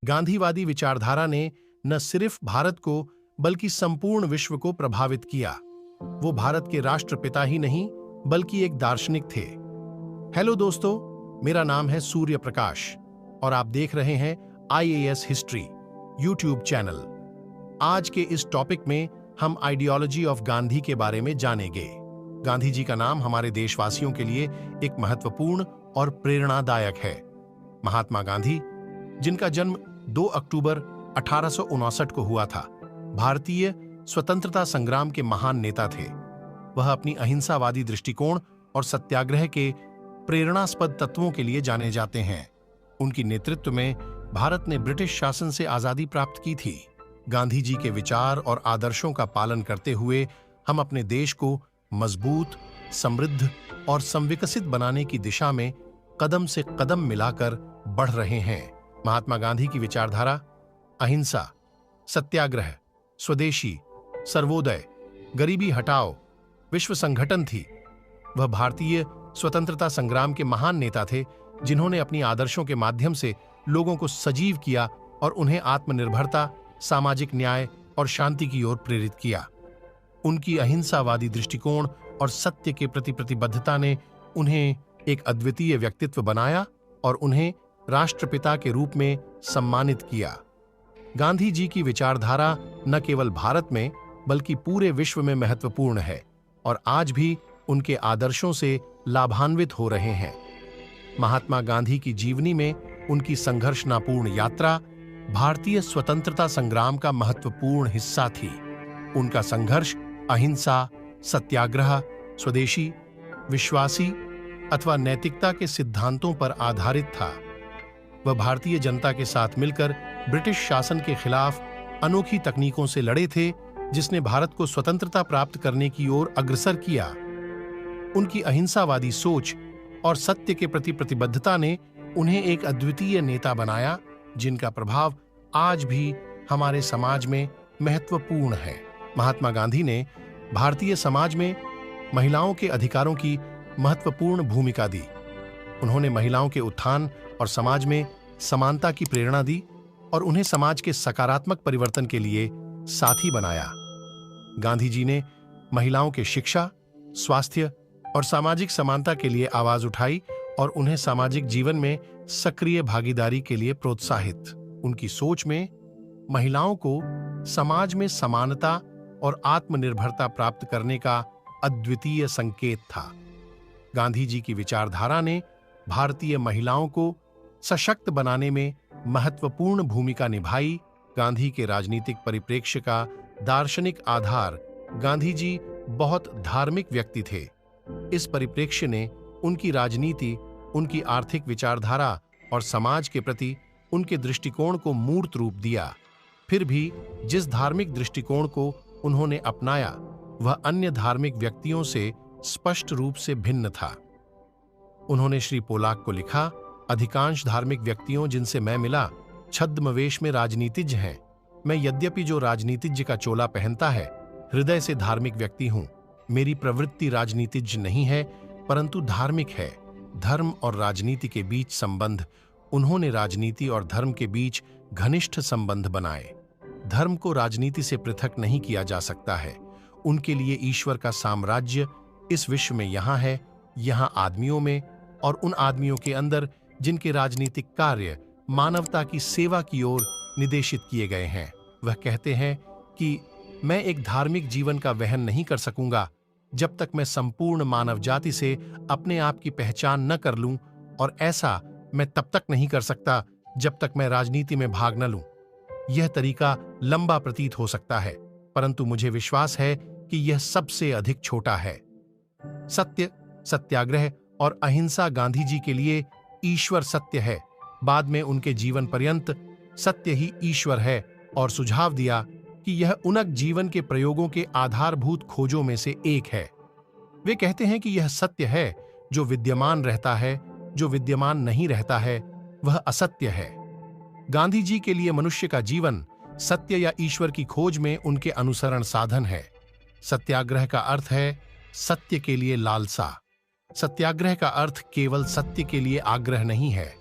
गांधीवादी विचारधारा ने न सिर्फ भारत को बल्कि संपूर्ण विश्व को प्रभावित किया। वो भारत के राष्ट्रपिता ही नहीं बल्कि एक दार्शनिक थे। हेलो दोस्तों, मेरा नाम है सूर्य प्रकाश और आप देख रहे हैं IAS हिस्ट्री यूट्यूब चैनल। आज के इस टॉपिक में हम आइडियोलॉजी ऑफ गांधी के बारे में जानेंगे। गांधी जी का नाम हमारे देशवासियों के लिए एक महत्वपूर्ण और प्रेरणादायक है। महात्मा गांधी, जिनका जन्म 2 अक्टूबर 1859 को हुआ था, भारतीय स्वतंत्रता संग्राम के महान नेता थे। वह अपनी अहिंसावादी दृष्टिकोण और सत्याग्रह के प्रेरणास्पद तत्वों के लिए जाने जाते हैं। उनकी नेतृत्व में भारत ने ब्रिटिश शासन से आजादी प्राप्त की थी। गांधी जी के विचार और आदर्शों का पालन करते हुए हम अपने देश को मजबूत, समृद्ध और संविकसित बनाने की दिशा में कदम से कदम मिलाकर बढ़ रहे हैं। महात्मा गांधी की विचारधारा अहिंसा, सत्याग्रह, स्वदेशी, सर्वोदय, गरीबी हटाओ, विश्व संगठन थी। वह भारतीय स्वतंत्रता संग्राम के महान नेता थे, जिन्होंने अपनी आदर्शों के माध्यम से लोगों को सजीव किया और उन्हें आत्मनिर्भरता, सामाजिक न्याय और शांति की ओर प्रेरित किया। उनकी अहिंसावादी दृष्टिकोण और सत्य के प्रति प्रतिबद्धता ने उन्हें एक अद्वितीय व्यक्तित्व बनाया और उन्हें राष्ट्रपिता के रूप में सम्मानित किया। गांधी जी की विचारधारा न केवल भारत में बल्कि पूरे विश्व में महत्वपूर्ण है और आज भी उनके आदर्शों से लाभान्वित हो रहे हैं। महात्मा गांधी की जीवनी में उनकी संघर्षपूर्ण यात्रा भारतीय स्वतंत्रता संग्राम का महत्वपूर्ण हिस्सा थी। उनका संघर्ष अहिंसा, सत्याग्रह, स्वदेशी, विश्वासी अथवा नैतिकता के सिद्धांतों पर आधारित था। वह भारतीय जनता के साथ मिलकर ब्रिटिश शासन के खिलाफ अनोखी तकनीकों से लड़े थे, जिसने भारत को स्वतंत्रता प्राप्त करने की ओर अग्रसर किया। उनकी अहिंसावादी सोच और सत्य के प्रति प्रतिबद्धता ने उन्हें एक अद्वितीय नेता बनाया, जिनका प्रभाव आज भी हमारे समाज में महत्वपूर्ण है। महात्मा गांधी ने भारतीय समाज में महिलाओं के अधिकारों की महत्वपूर्ण भूमिका दी। उन्होंने महिलाओं के उत्थान और समाज में समानता की प्रेरणा दी और उन्हें समाज के सकारात्मक परिवर्तन के लिए साथी बनाया। गांधी जी ने महिलाओं के शिक्षा, स्वास्थ्य और सामाजिक समानता के लिए आवाज उठाई और उन्हें सामाजिक जीवन में सक्रिय भागीदारी के लिए प्रोत्साहित। उनकी सोच में महिलाओं को समाज में समानता और आत्मनिर्भरता प्राप्त करने का अद्वितीय संकेत था। गांधी जी की विचारधारा ने भारतीय महिलाओं को सशक्त बनाने में महत्वपूर्ण भूमिका निभाई। गांधी के राजनीतिक परिप्रेक्ष्य का दार्शनिक आधार। गांधी जी बहुत धार्मिक व्यक्ति थे। इस परिप्रेक्ष्य ने उनकी राजनीति, उनकी आर्थिक विचारधारा और समाज के प्रति उनके दृष्टिकोण को मूर्त रूप दिया। फिर भी जिस धार्मिक दृष्टिकोण को उन्होंने अपनाया, वह अन्य धार्मिक व्यक्तियों से स्पष्ट रूप से भिन्न था। उन्होंने श्री पोलाक को लिखा, अधिकांश धार्मिक व्यक्तियों जिनसे मैं मिला छद्मवेश में राजनीतिज्ञ हैं। मैं यद्यपि जो राजनीतिज्ञ का चोला पहनता है, हृदय से धार्मिक व्यक्ति हूं। मेरी प्रवृत्ति राजनीतिज्ञ नहीं है परंतु धार्मिक है। धर्म और राजनीति के बीच संबंध। उन्होंने राजनीति और धर्म के बीच घनिष्ठ संबंध बनाए। धर्म को राजनीति से पृथक नहीं किया जा सकता है। उनके लिए ईश्वर का साम्राज्य इस विश्व में यहाँ है, यहाँ आदमियों में और उन आदमियों के अंदर जिनके राजनीतिक कार्य मानवता की सेवा की ओर निर्देशित किए गए हैं। वह कहते हैं कि मैं एक धार्मिक जीवन का वहन नहीं कर सकूंगा जब तक मैं संपूर्ण मानव जाति से अपने आप की पहचान न कर लूं, और ऐसा मैं तब तक नहीं कर सकता जब तक मैं राजनीति में भाग न लूं। यह तरीका लंबा प्रतीत हो सकता है, परंतु मुझे विश्वास है कि यह सबसे अधिक छोटा है। सत्य, सत्याग्रह और अहिंसा गांधी जी के लिए ईश्वर सत्य है। बाद में उनके जीवन पर्यंत सत्य ही ईश्वर है और सुझाव दिया कि यह उनके जीवन के प्रयोगों के आधारभूत खोजों में से एक है। वे कहते हैं कि यह सत्य है जो विद्यमान रहता है, जो विद्यमान नहीं रहता है वह असत्य है। गांधी जी के लिए मनुष्य का जीवन सत्य या ईश्वर की खोज में उनके अनुसरण साधन है। सत्याग्रह का अर्थ है सत्य के लिए लालसा। सत्याग्रह का अर्थ केवल सत्य के लिए आग्रह नहीं है।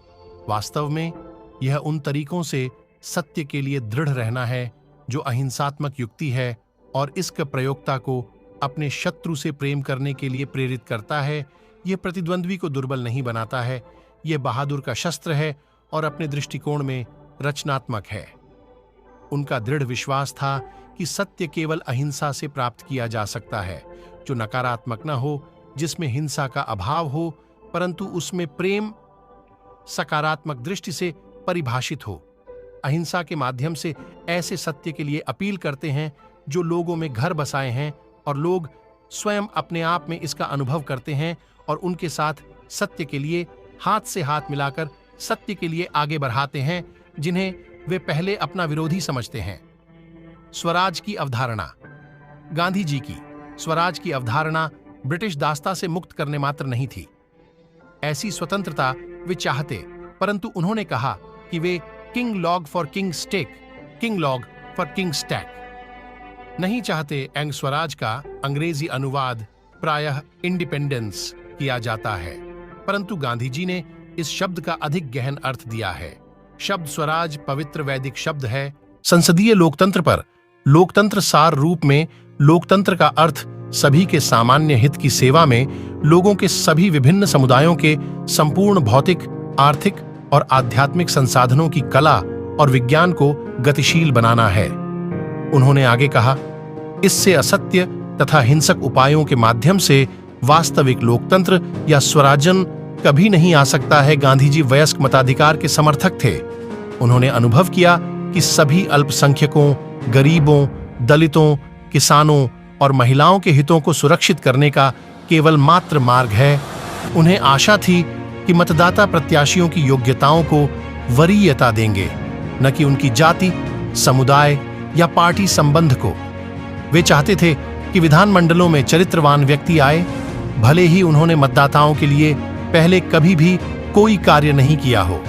वास्तव में यह उन तरीकों से सत्य के लिए दृढ़ रहना है, जो अहिंसात्मक युक्ति है और इसके प्रयोक्ता को अपने शत्रु से प्रेम करने के लिए प्रेरित करता है। यह प्रतिद्वंद्वी को दुर्बल नहीं बनाता है, यह बहादुर का शस्त्र है और अपने दृष्टिकोण में रचनात्मक है। उनका दृढ़ विश्वास था कि सत्य केवल अहिंसा से प्राप्त किया जा सकता है, जो नकारात्मक न हो, जिसमें हिंसा का अभाव हो, परंतु उसमें प्रेम सकारात्मक दृष्टि से परिभाषित हो। अहिंसा के माध्यम से ऐसे सत्य के लिए अपील करते हैं जो लोगों में घर बसाए हैं और लोग स्वयं अपने आप में इसका अनुभव करते हैं और उनके साथ सत्य के लिए हाथ से हाथ मिलाकर सत्य के लिए आगे बढ़ाते हैं, जिन्हें वे पहले अपना विरोधी समझते हैं। स्वराज की अवधारणा। गांधी जी की स्वराज की अवधारणा ब्रिटिश दासता से मुक्त करने मात्र नहीं थी। ऐसी स्वतंत्रता वे चाहते, परंतु उन्होंने कहा कि वे King Log for King Stork, King Log for King Stork नहीं चाहते। एंग स्वराज का अंग्रेजी अनुवाद प्रायः इंडिपेंडेंस किया जाता है, परंतु गांधी जी ने इस शब्द का अधिक गहन अर्थ दिया है। शब्द स्वराज पवित्र वैदिक शब्द है। संसदीय लोकतंत्र पर लोकतंत्र सार रूप में लोकतंत्र का अर्थ सभी के सामान्य हित की सेवा में लोगों के सभी विभिन्न समुदायों के संपूर्ण भौतिक, आर्थिक और आध्यात्मिक संसाधनों की कला और विज्ञान को गतिशील बनाना है। उन्होंने आगे कहा, इससे असत्य तथा हिंसक उपायों के माध्यम से वास्तविक लोकतंत्र या स्वराजन कभी नहीं आ सकता है। गांधी जी वयस्क मताधिकार के समर्थक थे। उन्होंने अनुभव किया कि सभी अल्पसंख्यकों, गरीबों, दलितों, किसानों और महिलाओं के हितों को सुरक्षित करने का केवल मात्र मार्ग है। उन्हें आशा थी कि मतदाता प्रत्याशियों की योग्यताओं को वरीयता देंगे, न कि उनकी जाति, समुदाय या पार्टी संबंध को। वे चाहते थे कि विधानमंडलों में चरित्रवान व्यक्ति आए, भले ही उन्होंने मतदाताओं के लिए पहले कभी भी कोई कार्य नहीं किया हो।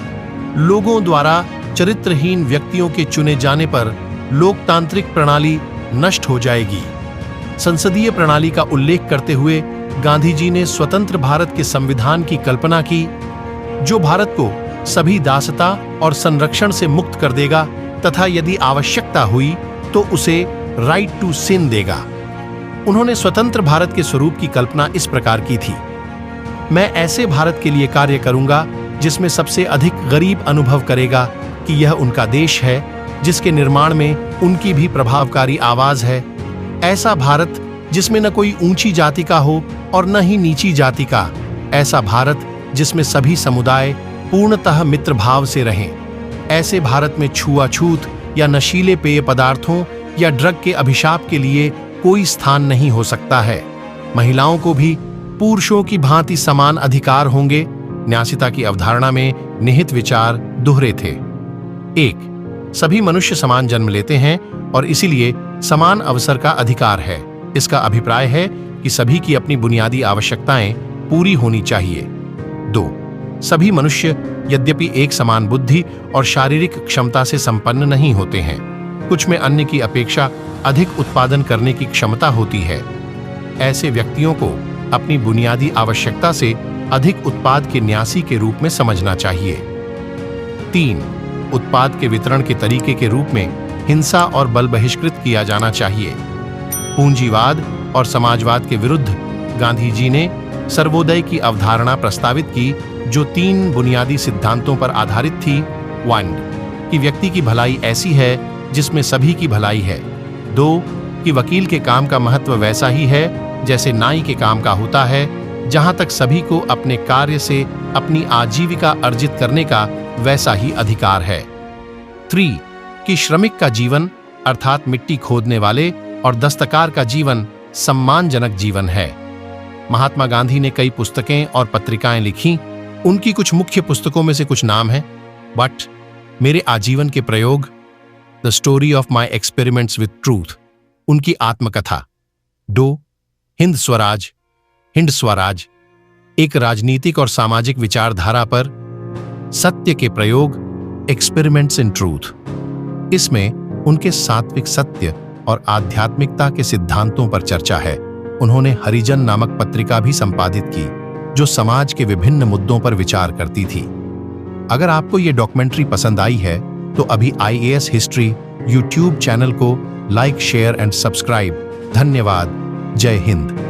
लोगों द्वारा चरित्रहीन व्यक्तियों के चुने जाने पर लोकतांत्रिक प्रणाली नष्ट हो जाएगी। संसदीय प्रणाली का उल्लेख करते हुए गांधी जी ने स्वतंत्र भारत के संविधान की कल्पना की, जो भारत को सभी दासता और संरक्षण से मुक्त कर देगा तथा यदि आवश्यकता हुई तो उसे राइट टू सिन देगा। उन्होंने स्वतंत्र भारत के स्वरूप की कल्पना इस प्रकार की थी, मैं ऐसे भारत के लिए कार्य करूंगा जिसमें सबसे अधिक गरीब अनुभव करेगा कि यह उनका देश है, जिसके निर्माण में उनकी भी प्रभावकारी आवाज है। ऐसा भारत जिसमें न कोई ऊंची जाति का हो और न ही नीची जाति का। ऐसा भारत जिसमें सभी समुदाय पूर्णतः मित्र भाव से रहें। ऐसे भारत में छुआछूत या नशीले पेय पदार्थों या ड्रग के अभिशाप के लिए कोई स्थान नहीं हो सकता है। महिलाओं को भी पुरुषों की भांति समान अधिकार होंगे। न्यासिता की अवधारणा में निहित विचार दोहरे थे। 1. सभी मनुष्य समान जन्म लेते हैं और इसीलिए समान अवसर का अधिकार है। इसका अभिप्राय है कि सभी की अपनी बुनियादी आवश्यकताएं पूरी होनी चाहिए। 2. सभी मनुष्य यद्यपि एक समान बुद्धि और शारीरिक क्षमता से संपन्न नहीं होते हैं, कुछ में अन्य की अपेक्षा अधिक उत्पादन करने की क्षमता होती है। ऐसे व्यक्तियों को अपनी बुनियादी आवश्यकता से अधिक उत्पाद के न्यासी के रूप में समझना चाहिए। 3. उत्पाद के वितरण के तरीके के रूप में हिंसा और बल बहिष्कृत किया जाना चाहिए। पूंजीवाद और समाजवाद के विरुद्ध गांधी जी ने सर्वोदय की अवधारणा प्रस्तावित की, जो 3 बुनियादी सिद्धांतों पर आधारित थी। 1. कि व्यक्ति की भलाई ऐसी है जिसमें सभी की भलाई है। 2. कि वकील के काम का महत्व वैसा ही है जैसे नाई के काम का होता है, जहां तक सभी को अपने कार्य से अपनी आजीविका अर्जित करने का वैसा ही अधिकार है। 3. कि श्रमिक का जीवन अर्थात मिट्टी खोदने वाले और दस्तकार का जीवन सम्मानजनक जीवन है। महात्मा गांधी ने कई पुस्तकें और पत्रिकाएं लिखी। उनकी कुछ मुख्य पुस्तकों में से कुछ नाम हैं: बट, मेरे आजीवन के प्रयोग, the story of my experiments with truth, उनकी आत्मकथा। 2. हिंद स्वराज, एक राजनीतिक और सामाजिक विचारधारा पर सत्य के प्रयोग, एक्सपेरिमेंट्स इन ट्रूथ। इसमें उनके सात्विक सत्य और आध्यात्मिकता के सिद्धांतों पर चर्चा है। उन्होंने हरिजन नामक पत्रिका भी संपादित की, जो समाज के विभिन्न मुद्दों पर विचार करती थी। अगर आपको ये डॉक्यूमेंट्री पसंद आई है तो अभी IAS हिस्ट्री यूट्यूब चैनल को लाइक, शेयर एंड सब्सक्राइब। धन्यवाद। जय हिंद।